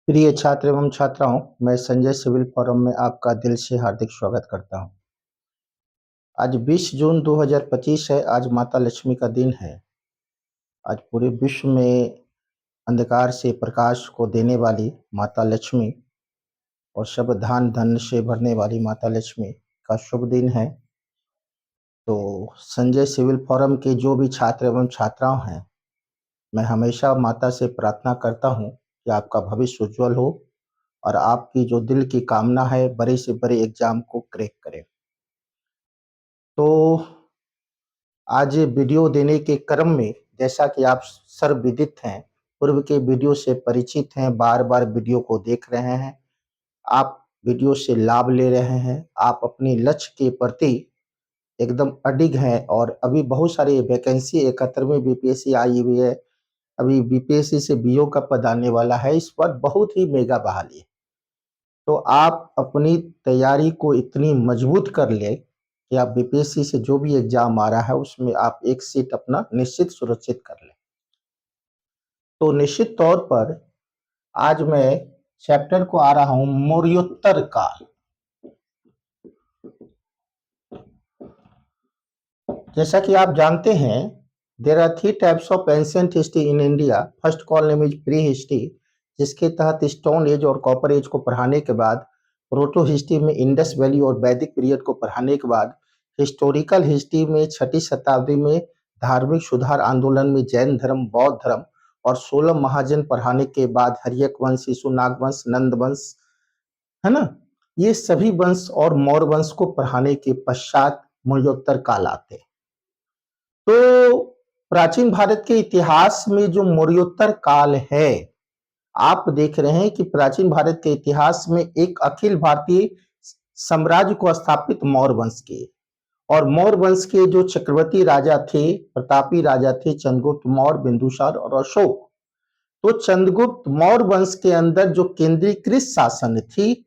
प्रिय छात्र एवं छात्राओं, मैं संजय सिविल फोरम में आपका दिल से हार्दिक स्वागत करता हूं। आज 20 जून 2025 है। आज माता लक्ष्मी का दिन है। आज पूरे विश्व में अंधकार से प्रकाश को देने वाली माता लक्ष्मी और सब धान धन से भरने वाली माता लक्ष्मी का शुभ दिन है। तो संजय सिविल फोरम के जो भी छात्र एवं छात्राओं हैं, मैं हमेशा माता से प्रार्थना करता हूं कि आपका भविष्य उज्जवल हो और आपकी जो दिल की कामना है बड़े से बड़े एग्जाम को क्रैक करें। तो आज वीडियो देने के क्रम में, जैसा कि आप सर्वविदित हैं, पूर्व के वीडियो से परिचित हैं, बार बार वीडियो को देख रहे हैं, आप वीडियो से लाभ ले रहे हैं, आप अपने लक्ष्य के प्रति एकदम अडिग हैं और अभी बहुत सारी वैकेंसी 71वीं बीपीएससी आई हुई है। अभी बीपीएससी से बीओ का पद आने वाला है। इस पर बहुत ही मेगा बहाली है। तो आप अपनी तैयारी को इतनी मजबूत कर ले कि आप बीपीएससी से जो भी एग्जाम आ रहा है उसमें आप एक सीट अपना निश्चित सुरक्षित कर लें। तो निश्चित तौर पर आज मैं चैप्टर को आ रहा हूं मौर्योत्तर काल। जैसा कि आप जानते हैं, there are 3 types of ancient history in India. First call name is pre history, जिसके तहत स्टोन एज और कॉपर एज को पढ़ाने के बाद, प्रोटो हिस्ट्री में इंडस वैली और वैदिक पीरियड को पढ़ाने के बाद, हिस्टोरिकल हिस्ट्री में 6ठी शताब्दी में धार्मिक सुधार आंदोलन में जैन धर्म, बौद्ध धर्म और 16 महाजन पढ़ाने के बाद हर्यक वंश, शिशुनाग वंश, नंद वंश, है ना, ये सभी वंश और मौर्य वंश को पढ़ाने के पश्चात मौर्योत्तर काल आते। तो प्राचीन भारत के इतिहास में जो मौर्योत्तर काल है, आप देख रहे हैं कि प्राचीन भारत के इतिहास में एक अखिल भारतीय साम्राज्य को स्थापित मौर्य वंश के, और मौर्य वंश के जो चक्रवर्ती राजा थे, प्रतापी राजा थे, चंद्रगुप्त मौर्य, बिंदुसार और अशोक। तो चंद्रगुप्त मौर्य वंश के अंदर जो केंद्रीकृत शासन थी,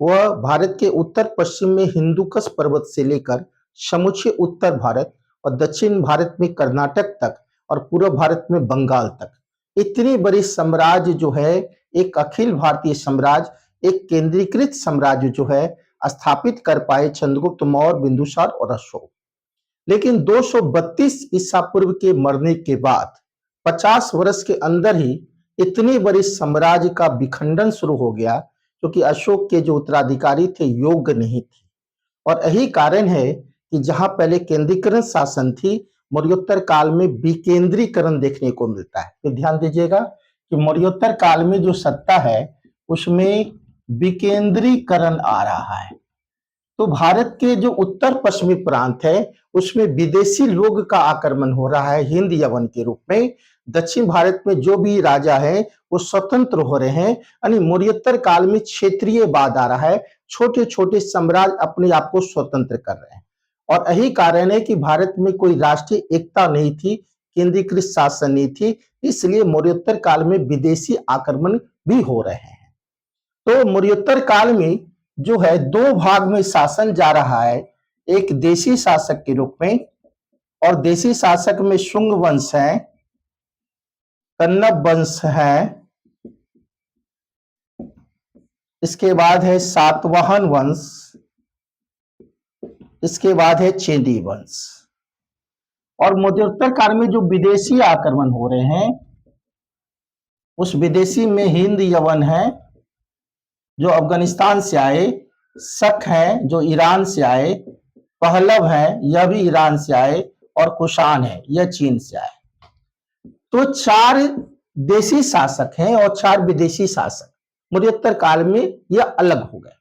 वह भारत के उत्तर पश्चिम में हिंदुकुश पर्वत से लेकर समूचे उत्तर भारत और दक्षिण भारत में कर्नाटक तक और पूर्व भारत में बंगाल तक, इतनी बड़ी साम्राज्य जो है, एक अखिल भारतीय साम्राज्य, एक केंद्रीकृत साम्राज्य जो है स्थापित कर पाए चंद्रगुप्त मौर्य, बिंदुसार और अशोक। लेकिन 232 ईसा पूर्व के मरने के बाद 50 वर्ष के अंदर ही इतनी बड़ी साम्राज्य का विखंडन शुरू हो गया, क्योंकि अशोक के जो उत्तराधिकारी थे योग्य नहीं थे। और यही कारण है कि जहां पहले केंद्रीकृत शासन थी, मौर्योत्तर काल में विकेंद्रीकरण देखने को मिलता है। तो ध्यान दीजिएगा कि मौर्योत्तर काल में जो सत्ता है उसमें विकेंद्रीकरण आ रहा है। तो भारत के जो उत्तर पश्चिमी प्रांत है उसमें विदेशी लोग का आक्रमण हो रहा है हिंद यवन के रूप में। दक्षिण भारत में जो भी राजा है वो स्वतंत्र हो रहे हैं, यानी मौर्योत्तर काल में क्षेत्रीयवाद आ रहा है। छोटे छोटे साम्राज्य अपने आप को स्वतंत्र कर रहे हैं, और यही कारण है कि भारत में कोई राष्ट्रीय एकता नहीं थी, केंद्रीकृत शासन नहीं थी, इसलिए मौर्योत्तर काल में विदेशी आक्रमण भी हो रहे हैं। तो मौर्योत्तर काल में जो है दो भाग में शासन जा रहा है, एक देशी शासक के रूप में, और देशी शासक में शुंग वंश है, कन्नब वंश है, इसके बाद है सातवाहन वंश, इसके बाद है चेदी वंश। और मौर्योत्तर काल में जो विदेशी आक्रमण हो रहे हैं, उस विदेशी में हिंद यवन है जो अफगानिस्तान से आए, शक है जो ईरान से आए, पहलव है यह भी ईरान से आए, और कुषाण है यह चीन से आए। तो 4 देशी शासक हैं और 4 विदेशी शासक मौर्योत्तर काल में यह अलग हो गए।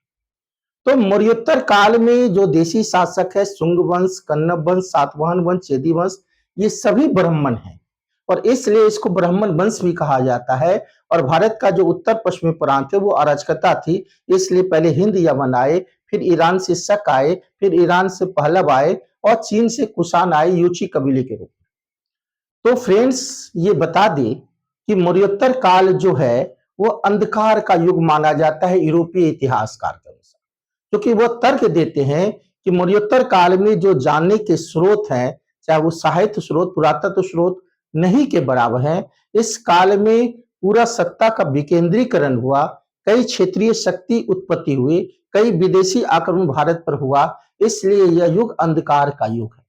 तो मौर्योत्तर काल में जो देशी शासक है, शुंग वंश, कन्नब वंश, सातवाहन वंश, चेदी वंश, ये सभी ब्राह्मण हैं, और इसलिए इसको ब्राह्मण वंश भी कहा जाता है। और भारत का जो उत्तर पश्चिमी प्रांत है वो अराजकता थी, इसलिए पहले हिंद यमन आए, फिर ईरान से शक आए, फिर ईरान से पहलव आए, और चीन से कुषाण आए यूची कबीले के रूप में। तो फ्रेंड्स, ये बता दें कि मौर्योत्तर काल जो है वो अंधकार का युग माना जाता है यूरोपीय इतिहासकार के अनुसार, क्योंकि वो तर्क देते हैं कि मौर्योत्तर काल में जो जानने के स्रोत हैं, चाहे वो साहित्य स्रोत, पुरातत्व स्रोत नहीं के बराबर है। इस काल में पूरा सत्ता का विकेंद्रीकरण हुआ, कई क्षेत्रीय शक्ति उत्पत्ति हुई, कई विदेशी आक्रमण भारत पर हुआ, इसलिए यह युग अंधकार का युग है।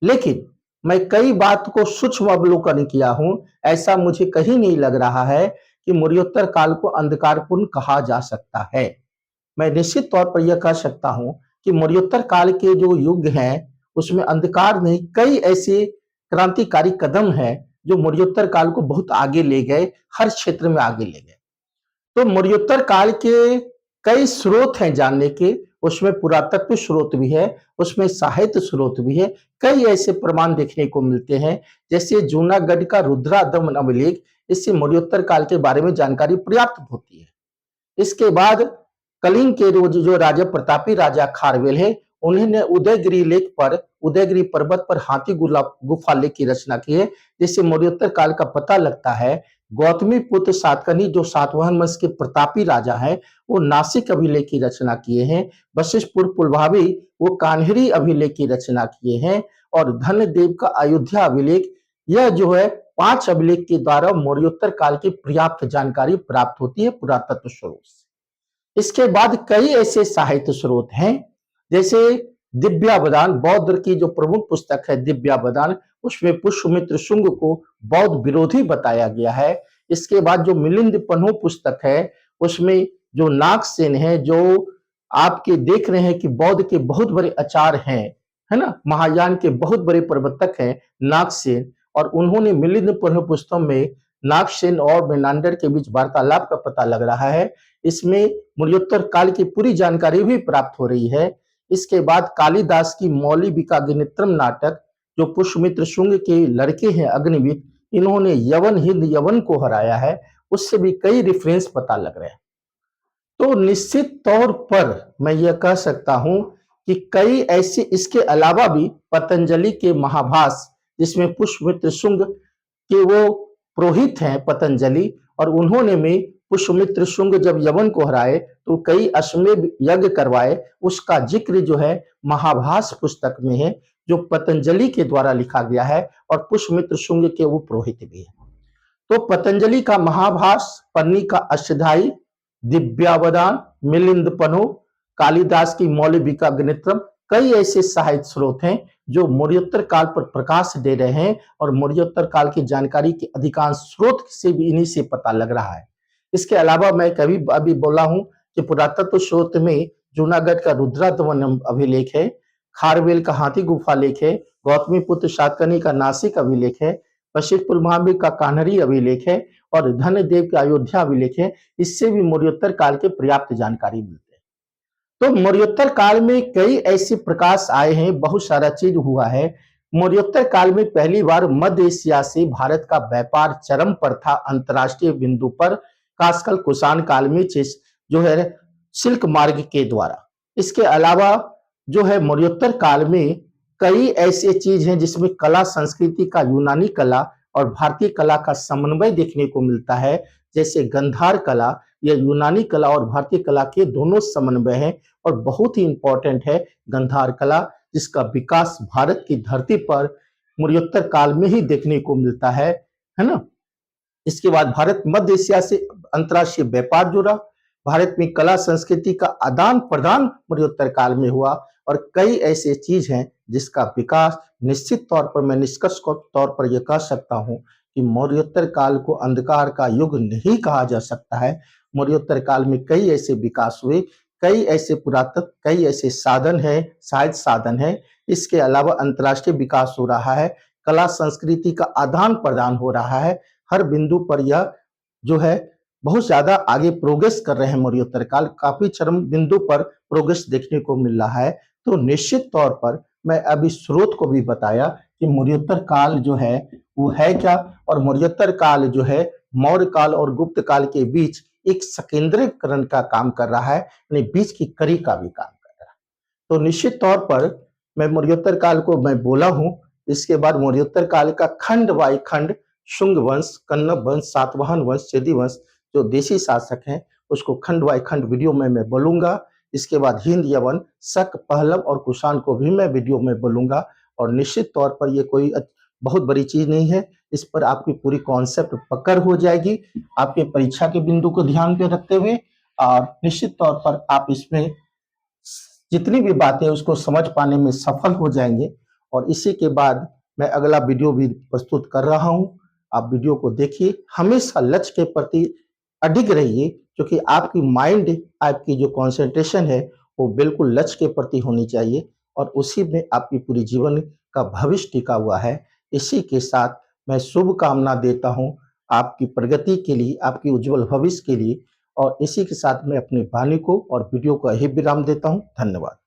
लेकिन मैं कई बात को सूक्ष्म अवलोकन किया हूं, ऐसा मुझे कहीं नहीं लग रहा है कि मौर्योत्तर काल को अंधकारपूर्ण कहा जा सकता है। मैं निश्चित तौर पर यह कह सकता हूं कि मौर्योत्तर काल के जो युग हैं उसमें अंधकार नहीं, कई ऐसे क्रांतिकारी कदम हैं जो मौर्योत्तर काल को बहुत आगे ले गए, हर क्षेत्र में आगे ले गए। तो मौर्योत्तर काल के कई स्रोत हैं जानने के, उसमें पुरातत्व स्रोत भी है, उसमें साहित्य स्रोत भी है, कई ऐसे प्रमाण देखने को मिलते हैं, जैसे जूनागढ़ का रुद्रा दमन अभिलेख, इससे मौर्योत्तर काल के बारे में जानकारी पर्याप्त होती है। इसके बाद कलिंग के जो राजा प्रतापी राजा खारवेल है, उन्होंने उदयगिरी लेक पर, उदयगिरी पर्वत पर हाथी गुफा लेख की रचना की है, जिससे मौर्योत्तर काल का पता लगता है। गौतमी पुत्र सातकर्णी जो सातवाहन वंश के प्रतापी राजा हैं, वो नासिक अभिलेख की रचना किए हैं। वशिष्ठपुर पुलभावी वो कान्हरी अभिलेख की रचना किए हैं। और धनदेव का अयोध्या अभिलेख, यह जो है 5 अभिलेख के द्वारा मौर्योत्तर काल की पर्याप्त जानकारी प्राप्त होती है पुरातत्व स्रोत से। इसके बाद कई ऐसे साहित्य स्रोत हैं, जैसे दिव्यावदान, बौद्ध की जो प्रमुख पुस्तक है दिव्यावदान, उसमें पुष्यमित्र शुंग को बौद्ध विरोधी बताया गया है। इसके बाद जो मिलिंद पन्हु पुस्तक है, उसमें जो नागसेन है, जो आपके देख रहे हैं कि बौद्ध के बहुत बड़े आचार्य हैं, है ना, महायान के बहुत बड़े प्रवर्तक हैं नागसेन, और उन्होंने मिलिंद पन्हु पुस्तक में नागसेन और मेनांडर के बीच वार्तालाप का पता लग रहा है। इसमें मौर्योत्तर काल की पूरी जानकारी भी प्राप्त हो रही है। इसके बाद कालिदास की मौलिबिकाग्नित्रम नाटक, जो पुष्यमित्र शुंग के लड़के हैं अग्निमित्र, इन्होंने यवन हिंद यवन को हराया है, उससे भी कई रेफरेंस पता लग रहे हैं। तो निश्चित तौर पर मैं यह कह सकता हूं कि कई ऐसे, इसके अलावा भी पतंजलि के महाभाष्य, जिसमें पुष्यमित्र शुंग के वो पुरोहित हैं पतंजलि, और उन्होंने में पुष्यमित्र शुंग जब यवन को हराए तो कई अश्वमेध यज्ञ करवाए, उसका जिक्र जो है महाभाष्य पुस्तक में है, जो पतंजलि के द्वारा लिखा गया है, और पुष्यमित्र शुंग के वो पुरोहित भी है। तो पतंजलि का महाभाष्य, पन्नी का अष्टधाई, दिव्यावदान, मिलिंद पन्हु, कालिदास की मौलिबिकाग्नित्रम, कई ऐसे साहित्य स्रोत हैं जो मौर्योत्तर काल पर प्रकाश दे रहे हैं, और मौर्योत्तर काल की जानकारी के अधिकांश स्रोत से भी इन्हीं से पता लग रहा है। इसके अलावा मैं कभी अभी बोला हूं कि पुरातत्व स्रोत में जूनागढ़ का रुद्रादमन अभिलेख है, खारवेल का हाथी गुफा लेख है, गौतमी पुत्र सातकर्णी का नासिक अभिलेख है, वशिष्ठपुर महावीर का कान्हरी अभिलेख है, और धनदेव का अयोध्या अभिलेख है। इससे भी मौर्योत्तर काल के पर्याप्त जानकारी मिलती है। तो मौर्योत्तर काल में कई ऐसे प्रकाश आए हैं, बहुत सारा चीज हुआ है। मौर्योत्तर काल में पहली बार मध्य एशिया से भारत का व्यापार चरम पर था, अंतरराष्ट्रीय बिंदु पर, खासकर कुषाण काल में जो है सिल्क मार्ग के द्वारा। इसके अलावा जो है मौर्योत्तर काल में कई ऐसे चीज हैं जिसमें कला संस्कृति का, यूनानी कला और भारतीय कला का समन्वय देखने को मिलता है। जैसे गंधार कला, यह यूनानी कला और भारतीय कला के दोनों समन्वय है, और बहुत ही इंपॉर्टेंट है गंधार कला, जिसका विकास भारत की धरती पर मौर्योत्तर काल में ही देखने को मिलता है ना। इसके बाद भारत मध्य एशिया से अंतरराष्ट्रीय व्यापार जुड़ा, भारत में कला संस्कृति का आदान प्रदान मौर्योत्तर काल में हुआ, और कई ऐसे चीज हैं जिसका विकास निश्चित तौर पर, मैं निष्कर्ष तौर पर यह कह सकता हूं कि मौर्योत्तर काल को अंधकार का युग नहीं कहा जा सकता है। मौर्योत्तर काल में कई ऐसे विकास हुए, कई ऐसे पुरातत्व, कई ऐसे साधन है, साहित्य साधन है। इसके अलावा अंतरराष्ट्रीय विकास हो रहा है, कला संस्कृति का आदान प्रदान हो रहा है, हर बिंदु पर यह जो है बहुत ज्यादा आगे प्रोग्रेस कर रहे हैं। मौर्योत्तर काल काफी चरम बिंदु पर प्रोग्रेस देखने को मिल रहा है। तो निश्चित तौर पर मैं अभी स्रोत को भी बताया कि मौर्योत्तर काल जो है वो है क्या, और मौर्योत्तर काल जो है मौर्य काल और गुप्त काल के बीच एक संकेंद्रीकरण का काम कर रहा है, यानी बीच की कड़ी का भी काम कर रहा है। तो निश्चित तौर पर मैं मौर्योत्तर काल को मैं बोला हूं। इसके बाद मौर्योत्तर काल का खंड बाय खंड, शुंग वंश, कन्नब वंश, सातवाहन वंश, चेदी वंश जो देशी शासक हैं, उसको खंड बाय खंड वीडियो में मैं बोलूंगा। इसके बाद हिंद यवन, शक, पहलव और कुषाण को भी मैं वीडियो में बोलूंगा। और निश्चित तौर पर ये कोई बहुत बड़ी चीज नहीं है। इस पर आपकी पूरी कॉन्सेप्ट पकड़ हो जाएगी आपके परीक्षा के बिंदु को ध्यान में रखते हुए, और निश्चित तौर पर आप इसमें जितनी भी बातें उसको समझ पाने में सफल हो जाएंगे। और इसी के बाद मैं अगला वीडियो भी प्रस्तुत कर रहा हूं, आप वीडियो को देखिए। हमेशा लक्ष्य के प्रति अडिग रहिए, क्योंकि आपकी माइंड, आपकी जो कंसंट्रेशन है वो बिल्कुल लक्ष्य के प्रति होनी चाहिए, और उसी में आपकी पूरी जीवन का भविष्य टिका हुआ है। इसी के साथ मैं शुभ कामना देता हूं आपकी प्रगति के लिए, आपकी उज्जवल भविष्य के लिए। और इसी के साथ मैं अपनी वाणी को और वीडियो को यही विराम देता हूं। धन्यवाद।